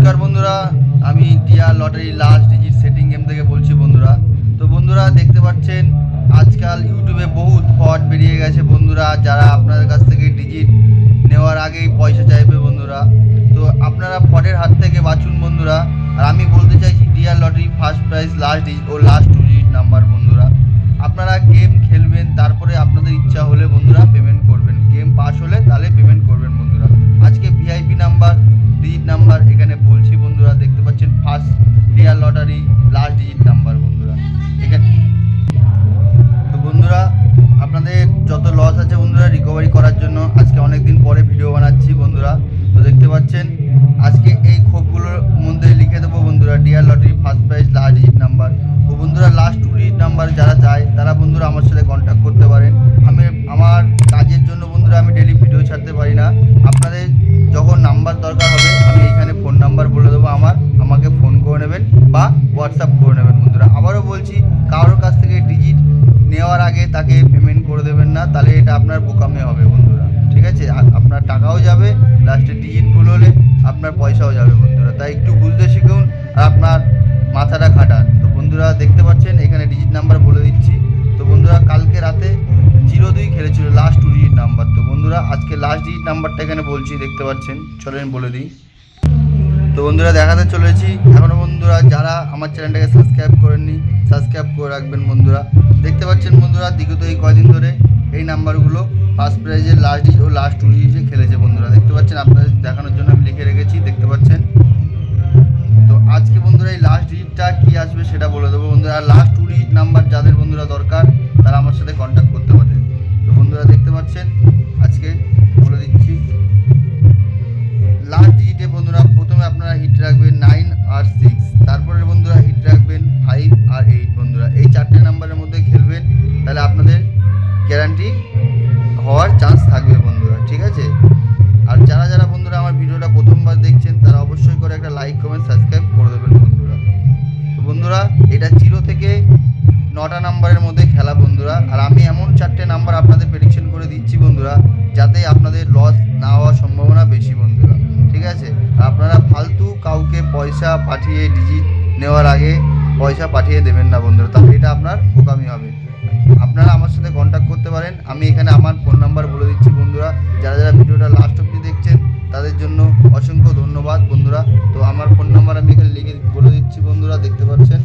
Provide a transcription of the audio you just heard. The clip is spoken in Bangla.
নমস্কার বন্ধুরা, আমি dear lottery last digit setting game থেকে বলছি বন্ধুরা। তো বন্ধুরা দেখতে পাচ্ছেন আজকাল ইউটিউবে বহুত ফ্রড বেরিয়ে গেছে বন্ধুরা, যারা আপনাদের কাছ থেকে ডিজিট নেওয়ার আগেই পয়সা চাইবে বন্ধুরা। তো আপনারা ফ্রডের হাত থেকে বাঁচুন বন্ধুরা। আর আমি বলতে চাইছি Dear Lottery first prize last digit ও লাস্ট 2 ডিজিট নাম্বার বন্ধুরা। আপনারা গেম খেলবেন, তারপরে আপনাদের ইচ্ছা হলে বন্ধুরা পেমেন্ট করবেন, গেম পাস হলে তাহলে পেমেন্ট করবেন বন্ধুরা। আজকে ভিআইপি নাম্বার ডিজিট নাম্বার এখানে বলছি বন্ধুরা, দেখতে পাচ্ছেন first dear lottery last digit number বন্ধুরা এখানে। তো বন্ধুরা আপনাদের যত লস আছে বন্ধুরা রিকভারি করার জন্য আজকে অনেক দিন পরে ভিডিও বানাচ্ছি বন্ধুরা। তো দেখতে পাচ্ছেন আজকে এই খোপগুলোর মধ্যে লিখে দেবো বন্ধুরা Dear Lottery first prize last digit number. ও বন্ধুরা লাস্ট 2 ডিজিট নাম্বার যারা চায় তারা বন্ধুরা আমার সাথে কন্ট্যাক্ট করতে পারেন। আমি আমার কাজের জন্য বন্ধুরা আমি ডেলি ভিডিও ছাড়তে পারি না। আপনাদের যখন নাম্বার দরকার হবে আমি এইখানে ফোন নাম্বার বলে দেবো আমাকে ফোন করে নেবেন বা হোয়াটসঅ্যাপ করে নেবেন বন্ধুরা। আবারও বলছি, কারোর কাছ থেকে ডিজিট নেওয়ার আগে তাকে পেমেন্ট করে দেবেন না, তাহলে এটা আপনার বোকামে হবে বন্ধুরা, ঠিক আছে? আপনার টাকাও যাবে, লাস্টে ডিজিট ভুল হলে আপনার পয়সাও যাবে বন্ধুরা। তাই একটু বুঝতে শিখুন আর আপনার মাথাটা খাটান। তো বন্ধুরা দেখতে পাচ্ছেন এখানে ডিজিট নাম্বার বলে দিচ্ছি। তো বন্ধুরা কালকে রাতে 02 খেলেছিল লাস্ট 2 ডিজিট নাম্বার। তো বন্ধুরা আজকে লাস্ট ডিজিট নাম্বারটা এখানে বলছি, দেখতে পাচ্ছেন, চলেন বলে দিই। তো বন্ধুরা দেখাতে চলেছি। এখনও বন্ধুরা যারা আমার চ্যানেলটাকে সাবস্ক্রাইব করেননি সাবস্ক্রাইব করে রাখবেন বন্ধুরা। দেখতে পাচ্ছেন বন্ধুরা বিগত এই কয়দিন ধরে এই নাম্বারগুলো ফার্স্ট প্রাইজের লাস্ট ডিজিট ও লাস্ট 2 ডিজিটে খেলেছে বন্ধুরা। দেখতে পাচ্ছেন, আপনাদের দেখানোর জন্য আমি লিখে রেখেছি, দেখতে পাচ্ছেন। তো আজকে বন্ধুরা এই লাস্ট ডিজিটটা কী আসবে সেটা বলে দেবো বন্ধুরা। আর লাস্ট 2 ডিজিট নাম্বার যাদের বন্ধুরা দরকার তারা আমার সাথে কন্ট্যাক্ট করতে পারেন। তো বন্ধুরা দেখতে পাচ্ছেন আজকে বলে দিচ্ছি। লাস্ট ডিজিটে বন্ধুরা প্রথমে আপনারা হিট রাখবেন 9 আর 6, তারপরে বন্ধুরা হিট রাখবেন 5 আর 8 বন্ধুরা। এই 4টে নাম্বারের মধ্যে খেলবেন, তাহলে আপনাদের গ্যারান্টি হওয়ার চান্স থাকবে বন্ধুরা, ঠিক আছে? আর যারা যারা বন্ধুরা আমার ভিডিওটা প্রথমবার দেখছেন তারা অবশ্যই করে একটা লাইক কমেন্ট সাবস্ক্রাইব করে দেবেন বন্ধুরা। তো বন্ধুরা এটা 0 থেকে 9টা নাম্বারের মধ্যে খেলা বন্ধুরা। আর আমি এমন 4টে নাম্বার আপনাদের প্রেডিকশন করে দিচ্ছি বন্ধুরা, যাতে আপনাদের লস না হওয়ার সম্ভাবনা বেশি বন্ধুরা, ঠিক আছে? আর আপনারা ফালতু কাউকে পয়সা পাঠিয়ে ডিজিট নেওয়ার আগে পয়সা পাঠিয়ে দেবেন না বন্ধুরা, তাহলে এটা আপনার বোকামি হবে। আপনারা আমার সাথে কন্ট্যাক্ট করতে পারেন, আমি এখানে আমার ফোন নাম্বার বলে দিচ্ছি বন্ধুরা। যারা যারা ভিডিওটা লাস্ট অবধি দেখছেন তাদের জন্য অসংখ্য ধন্যবাদ বন্ধুরা। তো আমার ফোন নাম্বার আমি এখানে লিখে বলে দিচ্ছি বন্ধুরা, দেখতে পাচ্ছেন।